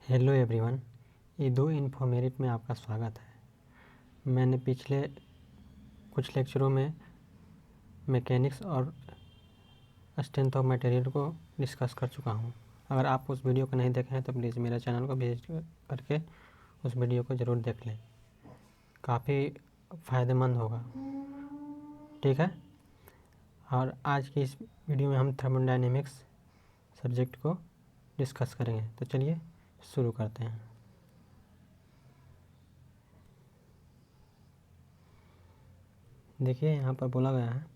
Hello everyone, ये दो informative में आपका स्वागत है। मैंने पिछले कुछ लेक्चरों में मैकेनिक्स और स्ट्रेंथ ऑफ मटेरियल को डिस्कस कर चुका हूँ। अगर आप उस वीडियो को नहीं देखे हैं तो प्लीज़ मेरे चैनल को विजिट करके उस वीडियो को ज़रूर देख लें, काफ़ी फ़ायदेमंद होगा। ठीक है। और आज की इस वीडियो में हम थर्मोडायनेमिक्स सब्जेक्ट को डिस्कस करेंगे। तो चलिए शुरू करते हैं। देखिए यहाँ पर बोला गया है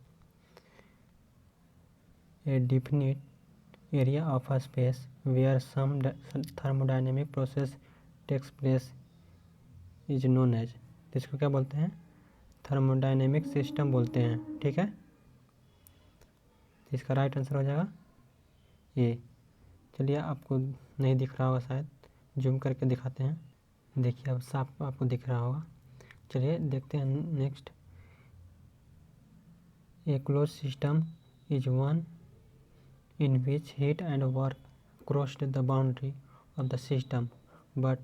ए definite area of a space where some thermodynamic process takes place is known as। इसको क्या बोलते हैं? थर्मोडायनेमिक सिस्टम बोलते हैं। ठीक है, इसका राइट आंसर हो जाएगा ये। चलिए, आपको नहीं दिख रहा होगा, शायद जूम करके दिखाते हैं। देखिए अब साफ आपको दिख रहा होगा। चलिए देखते हैं next. A close system is one in which heat and work crossed the boundary of the system, but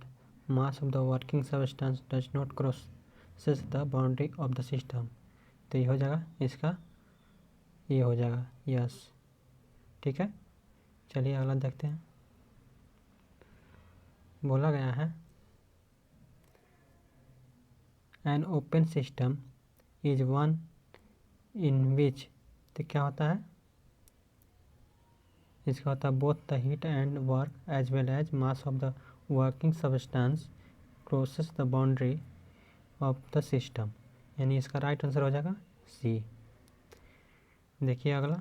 mass of the working substance does not crosses the boundary of the system। तो ये हो जाएगा, इसका ये हो जाएगा yes. ठीक है, चलिए अगला देखते हैं। बोला गया है an open system is one in which, तो क्या होता है इसका? होता है both the heat and work as well as mass of the working substance crosses the boundary of the system, यानी इसका राइट आंसर हो जाएगा सी। देखिए अगला,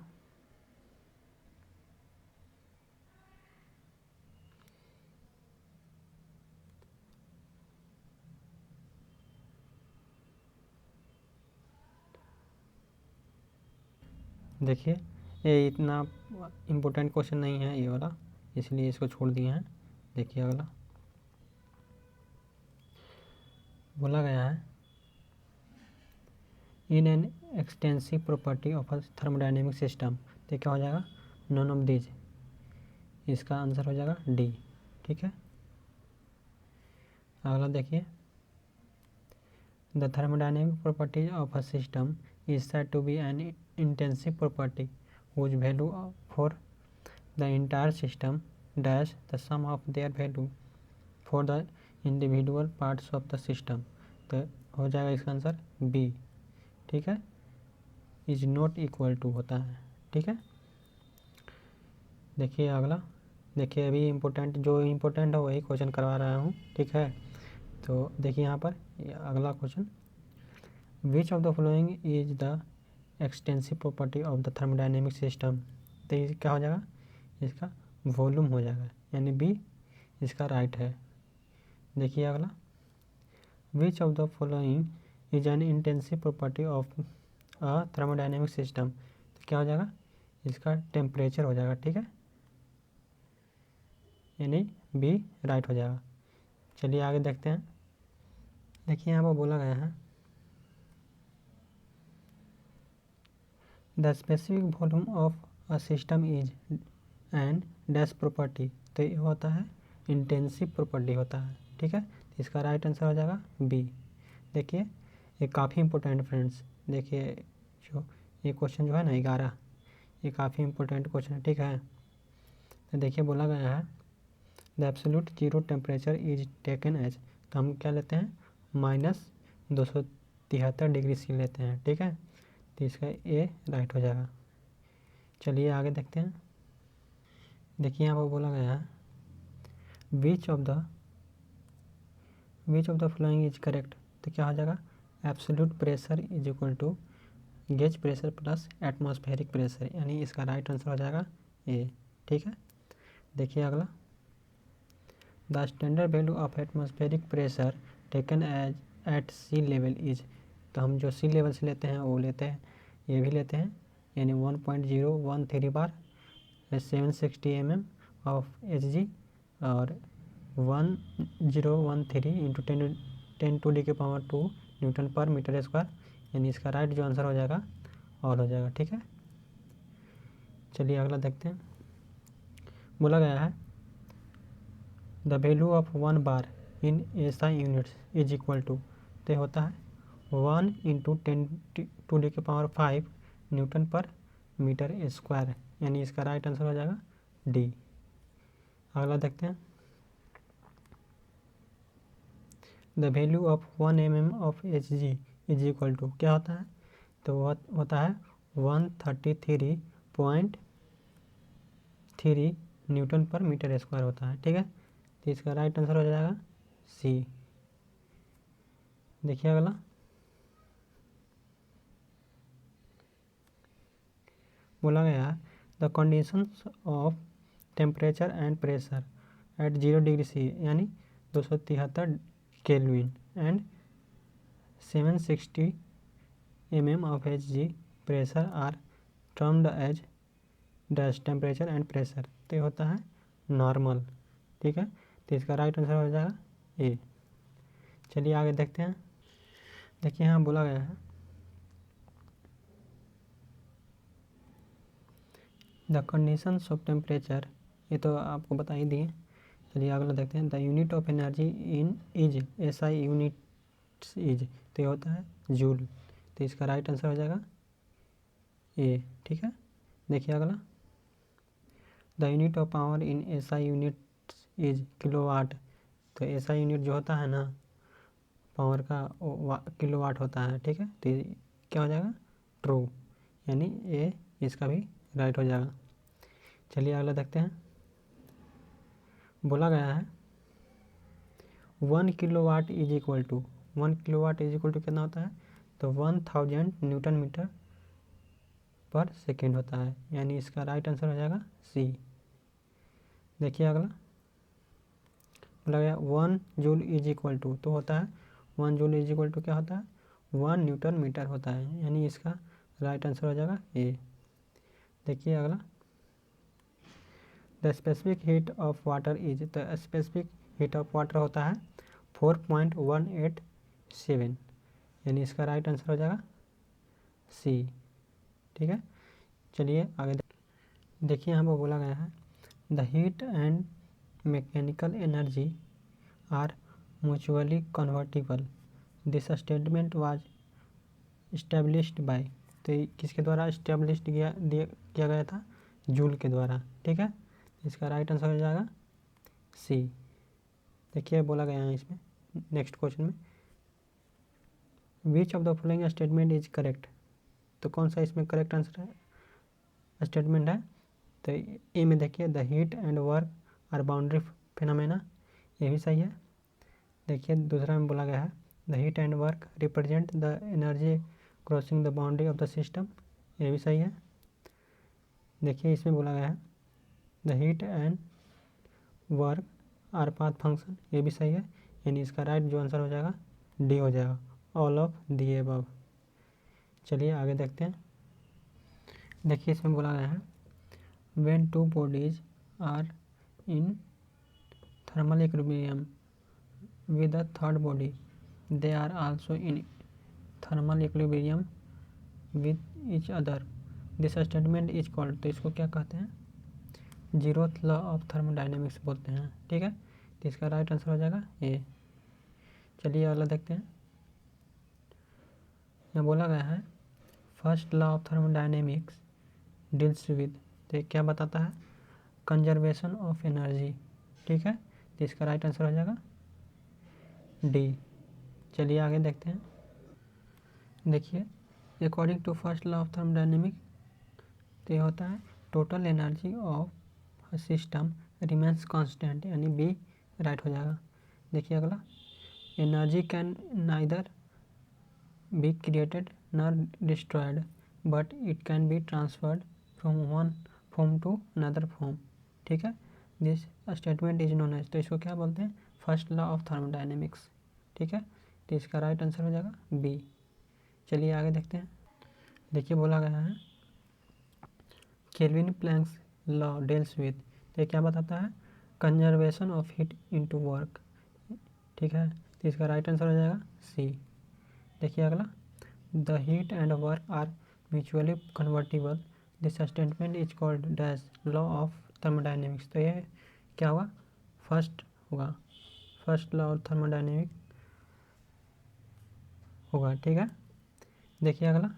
देखिए ये इतना इम्पोर्टेंट क्वेश्चन नहीं है ये वाला, इसलिए इसको छोड़ दिए हैं। देखिए अगला, बोला गया है in an extensive property of a thermodynamic system, तो क्या हो जाएगा? नॉन ऑफ दीज, इसका आंसर हो जाएगा डी। ठीक है, अगला देखिए the thermodynamic property of a system is said to be an intensive property whose value for the entire system dash the sum of their value for the individual parts of the system। तो हो जाएगा इसका answer B. ठीक है, is not equal to होता है। ठीक है, देखिए अगला। देखिए अभी इम्पोर्टेंट जो इम्पोर्टेंट है वही क्वेश्चन करवा रहा हूँ। ठीक है, तो देखिए यहाँ पर अगला question, which of the following is the extensive property of the thermodynamic system. तो ये क्या हो जाएगा? इसका वॉल्यूम हो जाएगा, यानी बी इसका राइट है। देखिए अगला, विच of the following is an intensive property of a thermodynamic system. तो क्या हो जाएगा? इसका टेम्परेचर हो जाएगा। ठीक है, यानी बी राइट हो जाएगा। चलिए आगे देखते हैं। देखिए यहाँ पर बोला गया है the specific volume of a system is and dash property. तो ये होता है इंटेंसिव प्रॉपर्टी होता है। ठीक है, इसका राइट आंसर हो जाएगा बी। देखिए ये काफ़ी इंपॉर्टेंट फ्रेंड्स, देखिए जो ये क्वेश्चन जो है ना 11, ये काफ़ी इंपॉर्टेंट क्वेश्चन है। ठीक है, तो देखिए बोला गया है the absolute zero temperature is taken as, तो हम क्या लेते हैं? -273 डिग्री सी लेते हैं। ठीक है, तो इसका ए राइट हो जाएगा। चलिए आगे देखते हैं। देखिए यहाँ पर बोला गया है which of the following is correct. तो क्या हो जाएगा? Absolute pressure is equal to gauge pressure plus atmospheric pressure, यानी इसका राइट आंसर हो जाएगा ए। ठीक है, देखिए अगला, the standard value of atmospheric pressure taken as at sea level is, तो हम जो सी लेवल से लेते हैं वो लेते हैं, ये भी लेते हैं, यानी 1.013 बार 760 mm ऑफ Hg और 1013 इंटू 10⁻²2 न्यूटन पर मीटर स्क्वायर, यानी इसका राइट जो आंसर हो जाएगा और हो जाएगा। ठीक है, चलिए अगला देखते हैं। बोला गया है the value of 1 bar in SI units is equal to, तो होता है 1 × 10⁵ न्यूटन पर मीटर स्क्वायर, यानी इसका राइट आंसर हो जाएगा डी। अगला देखते हैं, the value of 1 mm of Hg is equal to, क्या होता है, तो होता है 133.3 न्यूटन पर मीटर स्क्वायर होता है। ठीक है, तो इसका राइट आंसर हो जाएगा सी। देखिए अगला, बोला गया है the conditions of temperature and pressure at 0°C यानी 273 kelvin and 760 mm of Hg pressure are termed as dash temperature and pressure, तो ये होता है नॉर्मल। ठीक है, तो इसका राइट आंसर हो जाएगा ए। चलिए आगे देखते हैं। देखिए यहाँ बोला गया है द कंडीशंस ऑफ टेम्परेचर, ये तो आपको बता ही दिए। चलिए अगला देखते हैं, the unit of energy in is SI units is, तो ये होता है जूल, तो इसका राइट आंसर हो जाएगा ए। ठीक है, देखिए अगला, the unit of power in SI units is kilowatt, तो SI यूनिट जो होता है ना पावर का किलोवाट होता है। ठीक है, तो क्या हो जाएगा ट्रू, यानी ए इसका भी राइट हो जाएगा। चलिए अगला देखते हैं, बोला गया है 1 kilowatt is equal to, 1 kilowatt is equal to कितना होता है, तो 1000 न्यूटन मीटर पर सेकेंड होता है, यानी इसका राइट आंसर हो जाएगा सी। देखिए अगला, बोला गया 1 जूल इज इक्वल टू, तो होता है 1 जूल इज इक्वल टू क्या होता है 1 न्यूटन मीटर होता है, यानी इसका राइट आंसर हो जाएगा ए। देखिए अगला, the specific heat of water is, the specific heat of water होता है 4.187, यानी इसका राइट आंसर हो जाएगा सी। ठीक है, चलिए आगे देखिए यहाँ पर बोला गया है the heat and mechanical energy are mutually convertible, this statement was established by, तो किसके द्वारा इस्टेब्लिश्ड किया गया था, जूल के द्वारा। ठीक है, इसका राइट आंसर हो जाएगा सी। देखिए बोला गया है इसमें नेक्स्ट क्वेश्चन में, विच of the following statement is correct, तो कौन सा इसमें करेक्ट आंसर है स्टेटमेंट है, तो ए में देखिए the heat and work are boundary phenomena, ये भी सही है। देखिए दूसरा में बोला गया है the heat and work represent the energy crossing the boundary of the system, ये भी सही है। देखिए इसमें बोला गया है the heat and work our path function, ये भी सही है, यानी इसका राइट जो आंसर हो जाएगा डी हो जाएगा, ऑल ऑफ दी अबव। चलिए आगे देखते हैं। देखिए इसमें बोला गया है when two bodies are in thermal equilibrium with the third body they are also in thermal equilibrium with each other, this statement is called, तो इसको क्या कहते हैं, जीरोथ लॉ ऑफ थर्मोडायनेमिक्स बोलते हैं। ठीक है, तो इसका राइट आंसर हो जाएगा ए। चलिए अगला देखते हैं, यहाँ बोला गया है first law of thermodynamics deals with, तो क्या बताता है, कंजर्वेशन ऑफ एनर्जी। ठीक है, तो इसका राइट आंसर हो जाएगा डी। चलिए आगे देखते हैं। देखिए according to first law of thermodynamics, तो ये होता है total energy of system remains constant, यानी बी राइट हो जाएगा। देखिए अगला, energy can neither be created nor destroyed but it can be transferred from one form to another form. ठीक है, this statement is known as, तो इसको क्या बोलते हैं, फर्स्ट लॉ ऑफ थर्मोडायनेमिक्स। ठीक है, तो इसका राइट आंसर हो जाएगा बी। चलिए आगे देखते हैं। देखिए बोला गया है kelvin planks law deals with, तो क्या बताता है, conservation of heat into work. ठीक है, तो इसका राइट आंसर हो जाएगा सी। देखिए अगला, the heat and work are mutually convertible, this statement is called dash law of thermodynamics, तो ये क्या हुआ, फर्स्ट होगा, फर्स्ट लॉ ऑफ थर्मोडायनेमिक होगा। ठीक है, देखिए अगला,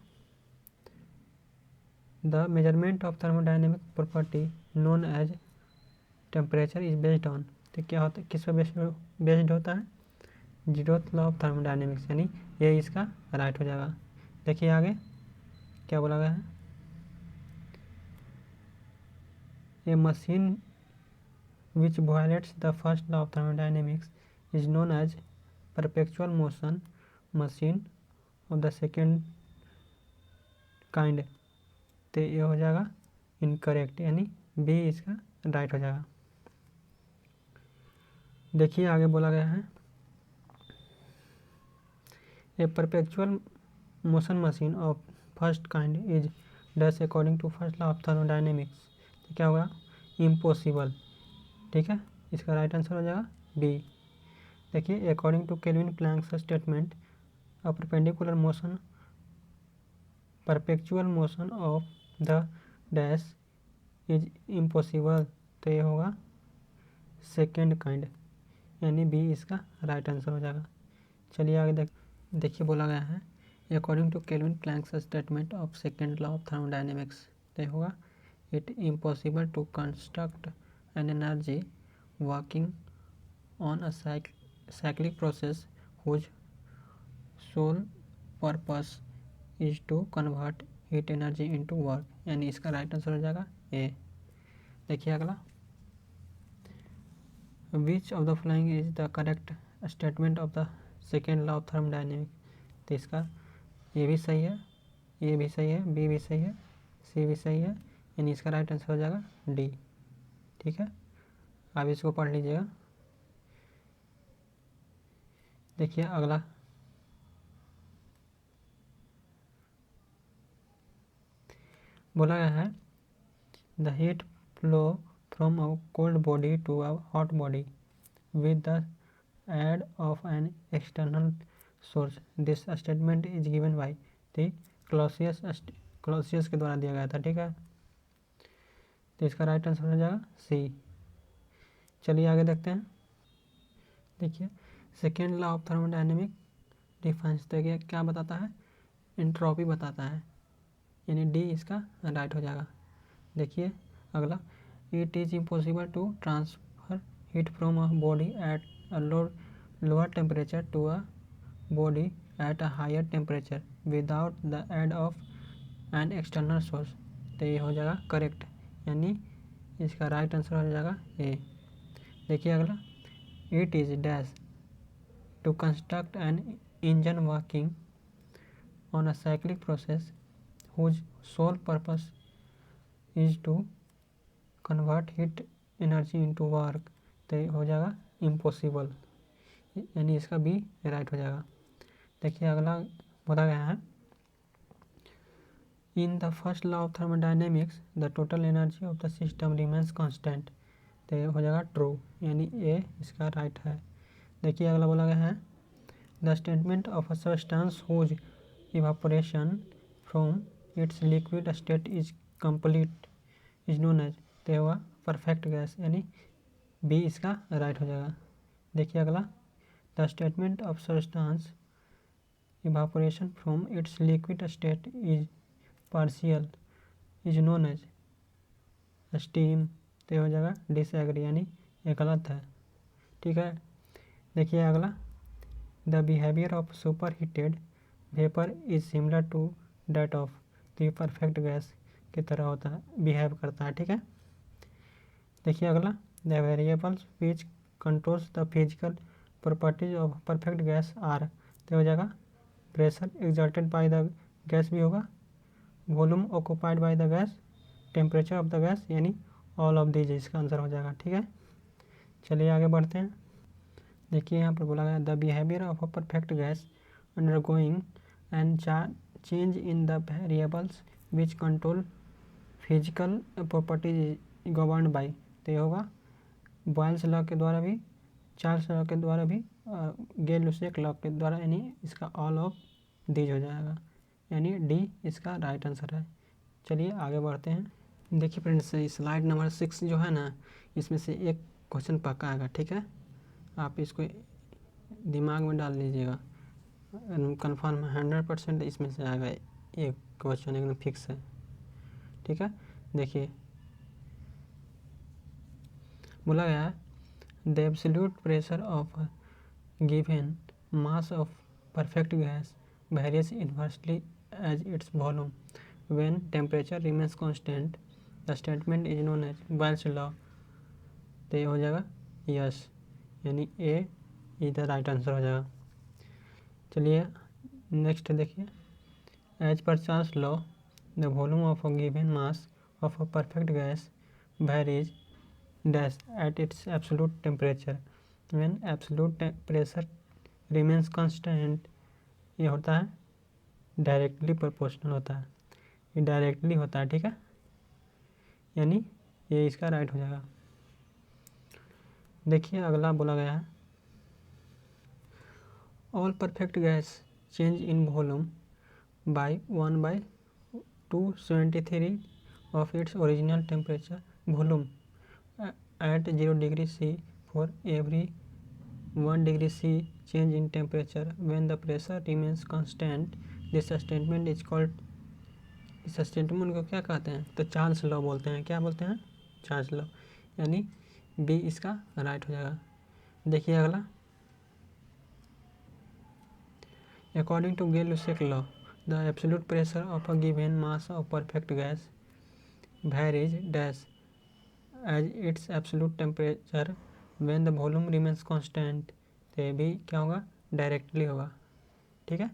the measurement of thermodynamic property known as temperature is based on. तो क्या होता है, किस पर बेस्ड होता है, जीरोथ लॉ ऑफ थर्मोडायनेमिक्स, यानी ये इसका राइट हो जाएगा। देखिए आगे क्या बोला गया है, a machine which violates the first law of thermodynamics is known as perpetual motion machine of the second kind. तो ये हो जाएगा इनकरेक्ट, यानी बी इसका राइट हो जाएगा। देखिए आगे बोला गया है, a perpetual motion machine of first kind is dash according to first law of thermodynamics. तो क्या होगा, इम्पॉसिबल। ठीक है, इसका राइट आंसर हो जाएगा बी। देखिए, according to Kelvin Planck's statement a perpetual motion of the dash is impossible. तो ये होगा सेकेंड काइंड, यानी बी इसका राइट आंसर हो जाएगा। चलिए आगे देखिए बोला गया है, according to Kelvin Planck's statement of second law of thermodynamics. तो होगा it impossible to construct an energy working on a cyclic process whose sole purpose is to convert heat energy into work, यानी इसका right answer हो जाएगा A. देखिए अगला, विच of the following is the correct statement of the second law of thermodynamics. तो इसका ए भी सही है, ए भी सही है, बी भी सही है, सी भी सही है, यानी इसका राइट आंसर हो जाएगा डी। ठीक है, आप इसको पढ़ लीजिएगा। देखिए अगला, बोला गया है, the heat flow from a cold body to a hot body with the aid of an external source. This statement is given by the Clausius के द्वारा दिया गया था। ठीक है, तो इसका राइट आंसर हो जाएगा सी। चलिए आगे देखते हैं। देखिए, second law of thermodynamic defines, देखिए क्या बताता है, एंट्रोपी बताता है, यानी डी इसका राइट हो जाएगा। देखिए अगला, it is impossible to transfer heat from a body at a lower temperature to a body at a higher temperature without the aid of an external source. तो ये हो जाएगा करेक्ट, यानी इसका राइट आंसर हो जाएगा ए। देखिए अगला, it is dash to construct an engine working on a cyclic process whose sole purpose is to convert heat energy into work। तो हो जाएगा इम्पॉसिबल, यानी इसका बी राइट हो जाएगा। देखिए अगला बोला गया है, in the first law of thermodynamics the total energy of the system remains constant. तो हो जाएगा ट्रू, यानी ए इसका राइट है। देखिए अगला बोला गया है, the statement of a substance whose evaporation from its liquid state is complete is known as. तो होगा परफेक्ट गैस, यानी बी इसका राइट हो जाएगा। देखिए अगला, the statement of substance evaporation from its liquid state is partial is known as steam. तो हो जाएगा डिसएग्री, यानी ये गलत है। ठीक है, देखिए अगला, the behaviour of super heated vapour is similar to that of. तो ये परफेक्ट गैस की तरह होता है, बिहेव करता है। ठीक है, देखिए अगला, the variables which controls the physical properties of perfect gas are. तो हो जाएगा pressure exerted by the gas भी होगा, volume occupied by the gas, temperature of the gas, यानी ऑल ऑफ दीज इसका आंसर हो जाएगा। ठीक है, चलिए आगे बढ़ते हैं। देखिए यहाँ पर बोला गया, the behaviour of a perfect gas undergoing and change in the variables which control physical properties governed by. तो ये होगा बॉयल्स लॉ के द्वारा भी, चार्ल्स लॉ के द्वारा भी, गै-लुसेक लॉ के द्वारा, यानी इसका ऑल ऑफ दीज हो जाएगा, यानी डी इसका राइट आंसर है। चलिए आगे बढ़ते हैं। देखिए फ्रेंड्स, स्लाइड नंबर 6 जो है ना, इसमें से एक क्वेश्चन पक्का आएगा। ठीक है, आप इसको दिमाग में डाल लीजिएगा, कन्फर्म 100% इसमें से आएगा, एक क्वेश्चन एकदम फिक्स है। ठीक है, देखिए बोला गया है the absolute pressure of given mass of perfect gas varies inversely as its volume when temperature remains constant the statement is known as Boyle's law. तो ये हो जाएगा यस, यानी A is the right answer हो जाएगा। चलिए next देखिए, as per Charles law the volume of a given mass of a perfect gas varies dash at its absolute temperature when absolute pressure remains constant। ये होता है directly proportional होता है, ये डायरेक्टली होता है। ठीक है, यानी ये इसका राइट हो जाएगा। देखिए अगला बोला गया है all perfect gas change in volume bye 1/273 of its original temperature volume at 0 degree C for every 1 degree C change in temperature when the pressure remains constant। this statement is called, इस statement को क्या कहते हैं? तो Charles law बोलते हैं। क्या बोलते हैं? चार्ल्स लॉ, यानी बी इसका राइट हो जाएगा। देखिए अगला, according to Gay Lussac law the absolute pressure of a given mass of perfect gas varies dash as its absolute temperature when the volume remains constant. तो ये भी क्या होगा? डायरेक्टली होगा। ठीक है,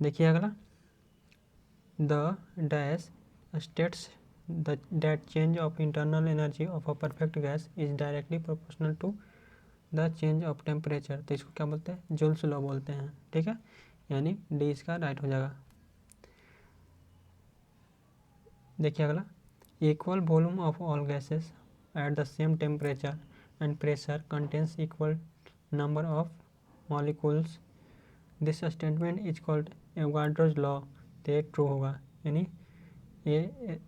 देखिए अगला, the dash states that change of internal energy of a perfect gas is directly proportional to the change of temperature. तो इसको क्या बोलते हैं? जूल्स लॉ बोलते हैं। ठीक है, यानी डी इसका राइट हो जाएगा। देखिए अगला, equal volume of all gases at the same temperature and pressure contains equal number of molecules। this statement is called Avogadro's law। तो ये ट्रू होगा, यानी ये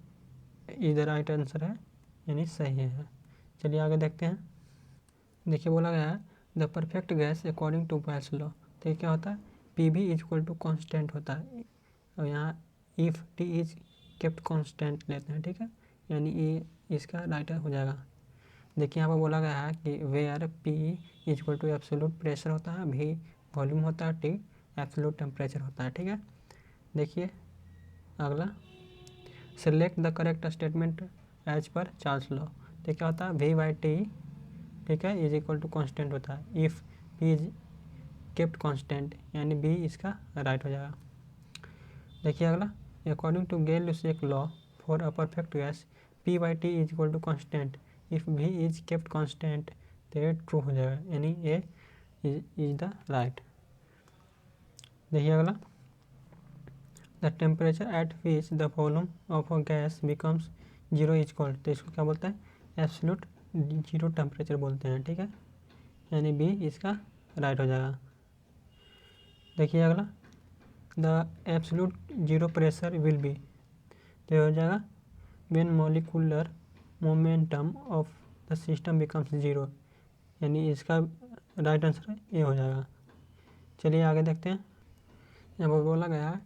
इधर राइट आंसर है, यानी सही है। चलिए आगे देखते हैं। देखिए बोला गया है the perfect gas according to Boyle's law. तो ये क्या होता है? पी भी इज इक्वल टू कॉन्स्टेंट होता है, और यहाँ if T is kept constant लेते हैं। ठीक है, यानी ये इसका राइट हो जाएगा। देखिए यहाँ पर बोला गया है कि where P is equal to absolute pressure होता है, भी वॉल्यूम होता है, टी एब्सोल्यूट टेम्परेचर होता है। ठीक है, देखिए अगला, select the correct statement as per Charles law. तो क्या होता है? वी बाई टी, ठीक है, इज इक्वल टू कॉन्स्टेंट होता है if P is kept constant, यानी बी इसका राइट हो जाएगा। देखिए अगला, according to Gay Lussac law for a perfect gas P by T is equal to constant if V is kept constant. तो ये ट्रू हो जाएगा, यानी ए इज द राइट। देखिए अगला, the temperature at which the volume of a gas becomes zero is called. तो इसको क्या बोलते हैं? एब्सोल्यूट जीरो टेम्परेचर बोलते हैं। ठीक है, यानी बी इसका राइट हो जाएगा। देखिए अगला, the absolute zero pressure will be. तो हो जाएगा when molecular momentum of the system becomes zero, यानी इसका राइट आंसर ये हो जाएगा। चलिए आगे देखते हैं। यहाँ पर बोला गया है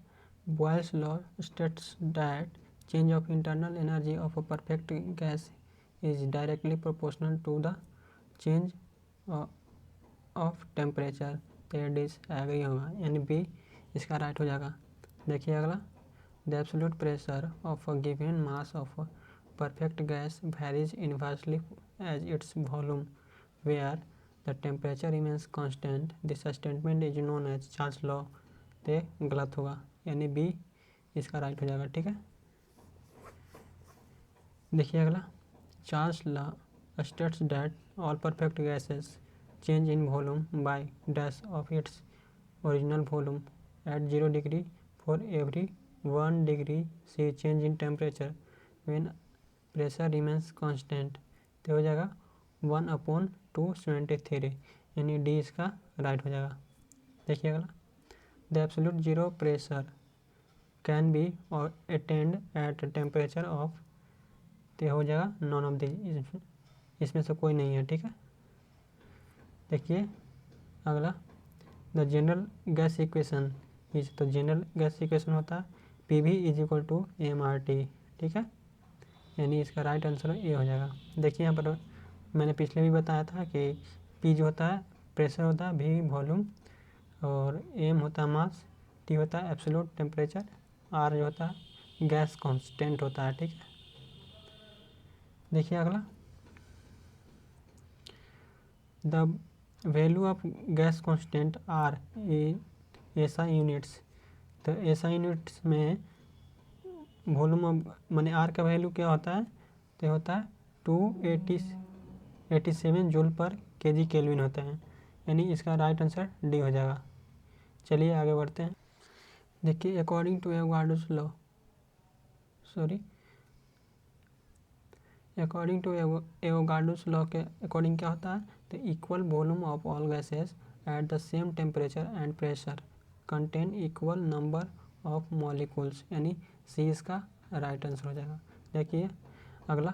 Boyle's law states that change of internal energy of a perfect gas is directly proportional to the change of temperature. तो डिस एग्री होगा, यानी बी इसका राइट हो जाएगा। देखिए अगला, the absolute pressure of a given mass of a perfect gas varies inversely as its volume where the temperature remains constant। this statement is known as Charles law. तो गलत होगा, यानी बी इसका राइट हो जाएगा। ठीक है, देखिए अगला, Charles law states that all perfect gases change in volume by dash of its original volume at 0 degree for every 1 degree C change in temperature when pressure remains constant. तो हो जाएगा 1/273, यानी डी इसका राइट हो जाएगा। देखिए अगला, the absolute zero pressure can be attend at temperature of. तो हो जाएगा नॉन ऑफ द, इसमें से कोई नहीं है। ठीक है, देखिए अगला, the general gas equation is, तो जनरल गैस इक्वेशन होता है P V is equal to M R T, ठीक है, यानी इसका राइट आंसर ये हो जाएगा। देखिए यहाँ पर मैंने पिछले भी बताया था कि पी जो होता है प्रेशर होता है, वी वॉल्यूम, और एम होता है मास, टी होता है एब्सोल्यूट टेम्परेचर, आर जो होता है गैस कांस्टेंट होता है, ठीक है। देखिए अगला, the value of gas constant R SI units, तो एसआई यूनिट्स में वॉल्यूम माने आर का वैल्यू क्या होता है, तो होता है 287 जूल पर केजी केल्विन होता है, यानी इसका राइट आंसर डी हो जाएगा। चलिए आगे बढ़ते हैं। देखिए according to Avogadro's law, according to Avogadro's law के अकॉर्डिंग क्या होता है, तो equal volume of all gases at the same temperature and pressure contain equal number of molecules, यानी सी इसका राइट आंसर हो जाएगा। देखिए अगला,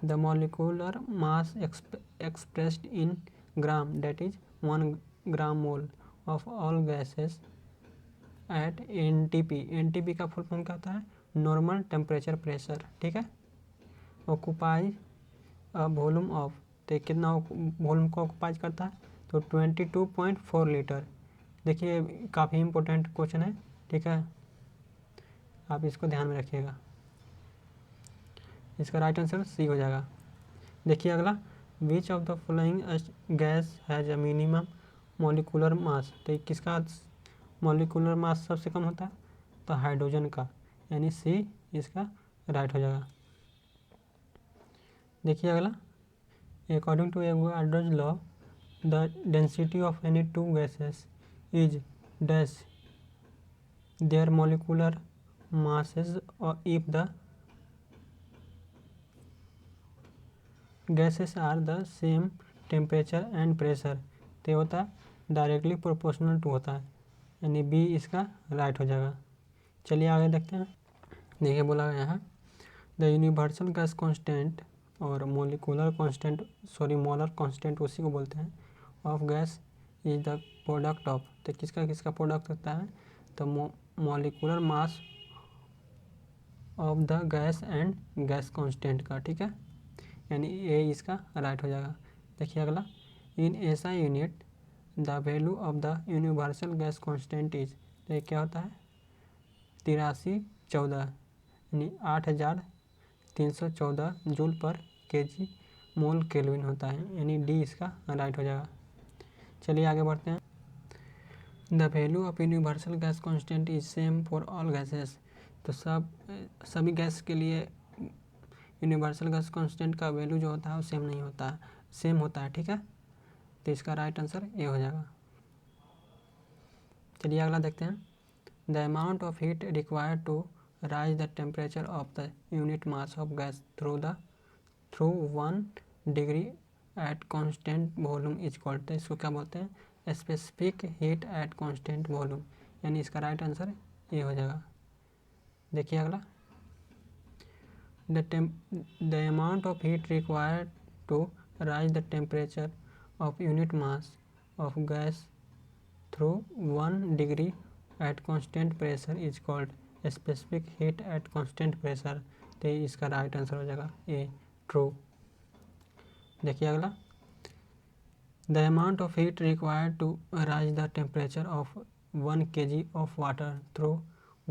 the molecular mass expressed in gram that is 1 gram mole of all gases at NTP, NTP का full form क्या होता है, नॉर्मल टेम्परेचर प्रेशर, ठीक है। ऑक्यूपाई वॉल्यूम ऑफ, तो कितना वॉल्यूम को ऑक्यूपाइज करता है, तो 22.4 लीटर। देखिए काफ़ी इंपॉर्टेंट क्वेश्चन है, ठीक है, आप इसको ध्यान में रखिएगा। इसका राइट आंसर सी हो जाएगा। देखिए अगला, विच of the following gas has a minimum molecular mass, तो किसका मॉलिक्यूलर मास सबसे कम होता है, तो हाइड्रोजन का, यानी सी इसका राइट हो जाएगा। देखिए अगला, according to Avogadro's law the density of any two gases is dash their molecular masses if the gases are the same temperature and pressure, तो होता है डायरेक्टली प्रोपोर्शनल टू होता है, यानी बी इसका राइट हो जाएगा। चलिए आगे देखते हैं। देखिए बोला गया है द यूनिवर्सल गैस कांस्टेंट और मोलिकुलर कांस्टेंट, मोलर कांस्टेंट उसी को बोलते हैं, of gas is the product of, तो किसका किसका प्रोडक्ट होता है, तो molecular mass of the gas and gas constant का, ठीक है, यानी ए इसका राइट हो जाएगा। देखिए अगला, इन ऐसा unit the value of the universal gas constant is, तो ये क्या होता है 8314, यानी 8314 जूल पर केजी मोल केल्विन होता है, यानी डी इसका राइट हो जाएगा। चलिए आगे बढ़ते हैं। The value of universal gas constant is same for all gases, तो सभी गैस के लिए यूनिवर्सल गैस कांस्टेंट का वैल्यू जो होता है वो सेम नहीं होता है, सेम होता है, ठीक है, तो इसका राइट आंसर ये हो जाएगा। चलिए अगला देखते हैं। The amount of heat required to raise the temperature of the unit mass of gas through 1 degree at constant volume is called, तो इसको क्या बोलते हैं, specific heat at constant volume, यानी इसका राइट आंसर ये हो जाएगा। देखिए अगला, the amount of heat required to rise the temperature of unit mass of gas through 1 degree at constant pressure is called specific heat at constant pressure, तो इसका right answer हो जाएगा ए ट्रू। देखिए अगला, the amount of heat required to rise the temperature of 1 kg of water through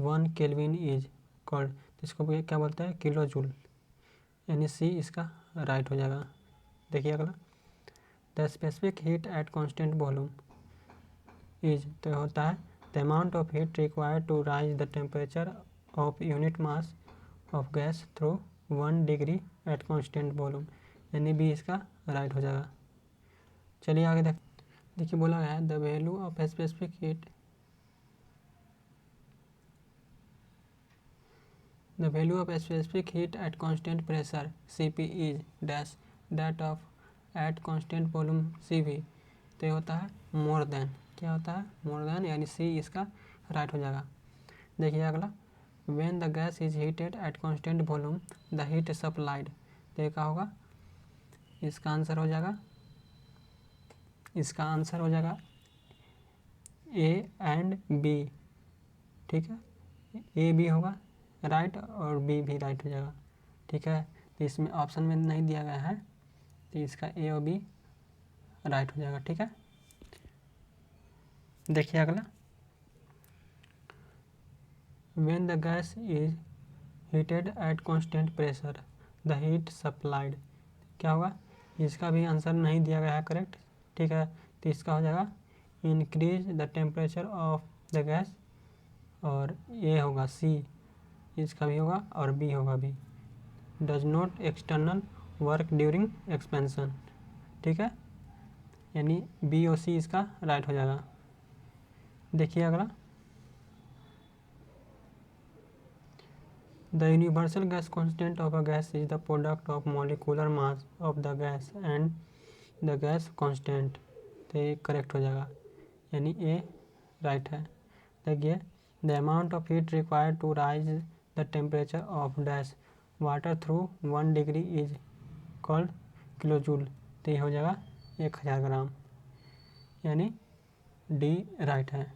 1 Kelvin is called, इसको क्या बोलते हैं किलो जूल, यानी सी इसका राइट हो जाएगा। देखिए अगला, the specific heat at constant volume is, तो होता है the amount of heat required to raise the temperature of unit mass of gas through 1 degree at constant volume, यानी बी इसका राइट हो जाएगा। चलिए आगे देखिए बोला गया है the value of specific heat, the value of a specific heat at constant pressure Cp is dash that of at constant volume Cv, तो ये होता है मोर देन, क्या होता है मोर देन, यानी सी इसका राइट हो जाएगा। देखिए अगला, when the gas is heated at constant volume the heat supplied, तो ये क्या होगा, इसका आंसर हो जाएगा इसका आंसर हो जाएगा ए एंड बी। ठीक है, ए बी होगा राइट और बी भी राइट हो जाएगा। ठीक है, तो इसमें ऑप्शन में नहीं दिया गया है, तो इसका ए और बी राइट हो जाएगा। ठीक है, देखिए अगला, when the gas is heated eight constant pressure the heat supplied, क्या होगा, इसका भी आंसर नहीं दिया गया है करेक्ट। ठीक है, तो इसका हो जाएगा increase the temperature of the gas, और ए होगा सी, इसका भी होगा, और बी होगा B, does not external work during expansion. ठीक है, यानी बी और सी इसका राइट हो जाएगा। देखिए अगला, the universal gas constant of a gas is the product of molecular mass of the gas and the gas constant, तो ये करेक्ट हो जाएगा, यानी ए राइट है। देखिए, the amount of heat required to raise the temperature of dash water through 1 degree is called kilojoule, तो ये हो जाएगा 1000 ग्राम, यानी डी राइट है।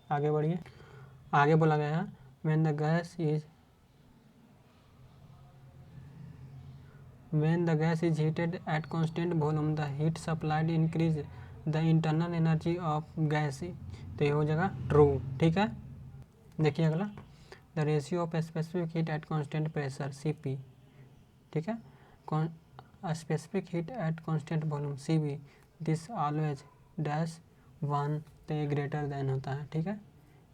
आगे बढ़िए, आगे बोला गया है when the gas is heated at constant volume the heat supplied increase the internal energy of gas, तो ये हो जाएगा ट्रू। ठीक है, देखिए अगला, the ratio of specific heat at constant pressure Cp। ठीक है, specific heat at constant volume Cv this always dash 1, तो ये ग्रेटर देन होता है। ठीक है,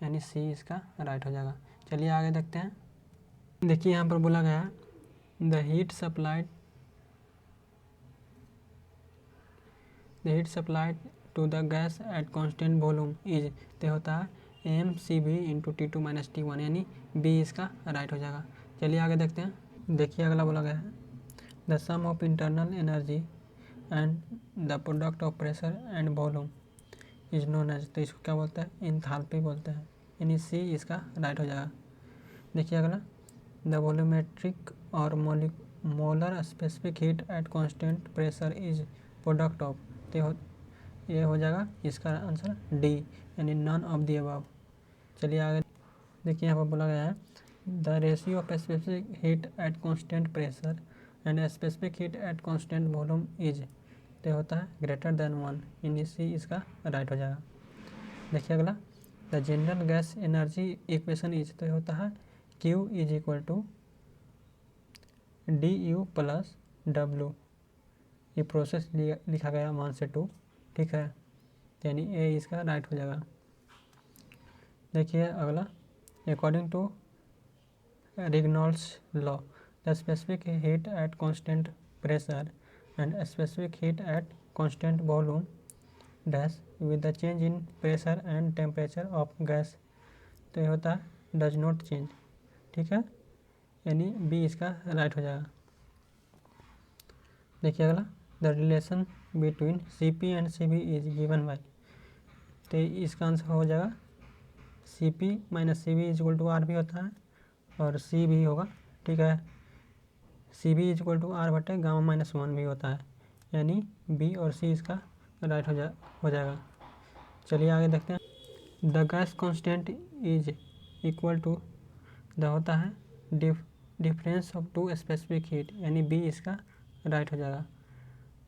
यानी सी इसका राइट हो जाएगा। चलिए आगे देखते हैं। देखिए यहाँ पर बोला गया है the heat supplied to the gas at constant volume is, तो होता है M C B into T two minus T one, यानी बी इसका राइट हो जाएगा। चलिए आगे देखते हैं। देखिए अगला बोला गया है the sum of internal energy and the product of pressure and volume is known as, तो इसको क्या बोलते हैं, इंथैल्पी बोलते हैं, यानी सी इसका राइट हो जाएगा। देखिए अगला, द वॉल्यूमेट्रिक और molar specific heat at constant pressure is product of, तो ये हो जाएगा इसका आंसर डी, यानी नन ऑफ द अबव। चलिए आगे देखिए, यहाँ पर बोला गया है the ratio of specific heat at constant pressure and specific heat at constant volume is, तो होता है ग्रेटर देन 1, यानी सी इसका राइट हो जाएगा। देखिए अगला, the general gas energy equation is, तो होता है Q is equal to D U plus W, ये प्रोसेस लिखा गया 1 से 2। ठीक है, यानी ए इसका राइट हो जाएगा। देखिए अगला, according to Reynolds law the specific heat at constant pressure and specific heat at constant volume dash with the change in pressure and temperature of gas, तो ये होता है डज नॉट चेंज। ठीक है, यानी बी इसका राइट हो जाएगा। देखिए अगला, the relation between Cp and Cv is given by, तो इसका आंसर हो जाएगा Cp minus Cv is equal to R भी होता है और C भी होगा। ठीक है, Cv is equal to R बटे गामा माइनस 1 भी होता है, यानी बी और सी इसका राइट हो जाएगा। चलिए आगे देखते हैं। The gas constant is equal to the होता है difference of two specific heat, यानी बी इसका राइट हो जाएगा।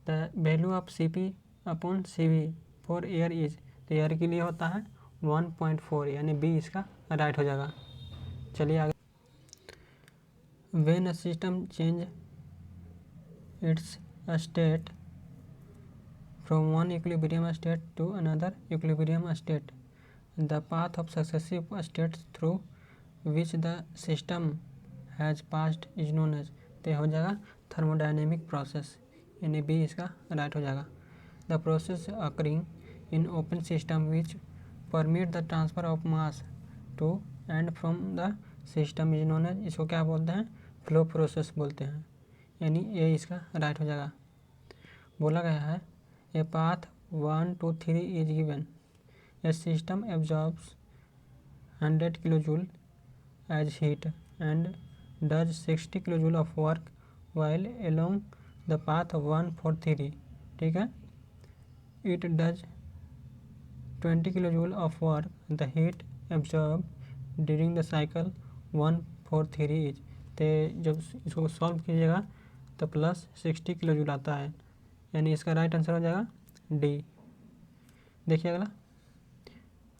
The value of Cp upon Cv for air is, तो एयर के लिए होता है 1.4, यानी बी इसका राइट हो जाएगा। चलिए आगे, when a system change its state from one equilibrium state to another equilibrium state the path of successive states through which the system has passed is known as, तो हो जाएगा थर्मोडाइनेमिक प्रोसेस, यानी B इसका right हो जाएगा। The process occurring in open system which permit the transfer of mass to and from the system is known as, इसको क्या बोलते हैं, फ्लो प्रोसेस बोलते हैं, यानी ए इसका राइट हो जाएगा। बोला गया है a path 1 to 3 is given, A system absorbs 100 kilojoule as heat and does 60 kilojoule of work while along the path of 1 4 3। ठीक है, it does 20 kilojoule of work. The heat absorbed during the cycle 143 is। तो जब इसको solve कीजिएगा तो plus 60 kilo joule आता है, यानी इसका राइट आंसर हो जाएगा डी। देखिए अगला,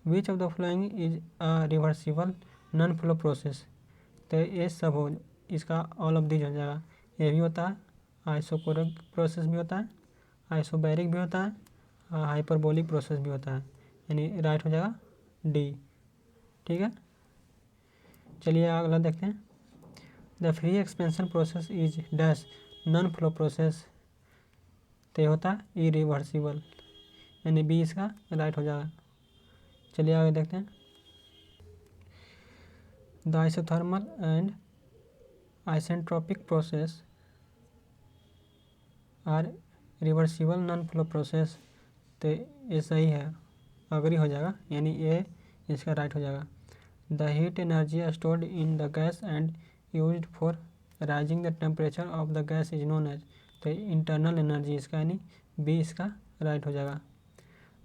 विच of the following is a reversible non flow process. तो ये सब हो, इसका ऑल ऑफ दीज हो जाएगा। ये भी होता है, आइसोकोरिक प्रोसेस भी होता है, आइसोबैरिक भी होता है, हाइपरबोलिक प्रोसेस भी होता है, यानी राइट हो जाएगा डी। ठीक है, चलिए अगला देखते हैं। The free expansion process is dash non flow process. तो होता है इरिवर्सिबल, यानी बी इसका राइट हो जाएगा। चलिए आगे देखते हैं। The isothermal and isentropic process are reversible non flow process. तो ये सही है, अग्री हो जाएगा, यानी ये इसका राइट हो जाएगा। The heat energy stored in the gas and used for raising the temperature of the gas is known as. तो इंटरनल एनर्जी इसका, यानी बी इसका राइट हो जाएगा।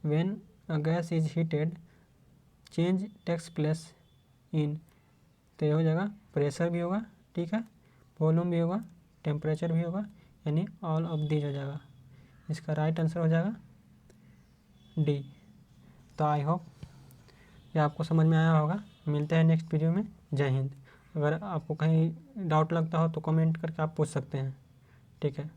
When a gas is heated change takes place in. तो ये हो जाएगा प्रेशर भी होगा, ठीक है, वॉल्यूम भी होगा, टेम्परेचर भी होगा, यानी ऑल ऑफ दीज हो जाएगा। इसका राइट आंसर हो जाएगा डी। तो आई होप ये आपको समझ में आया होगा। मिलते हैं नेक्स्ट वीडियो में। जय हिंद। अगर आपको कहीं डाउट लगता हो तो कमेंट करके आप पूछ सकते हैं। ठीक है।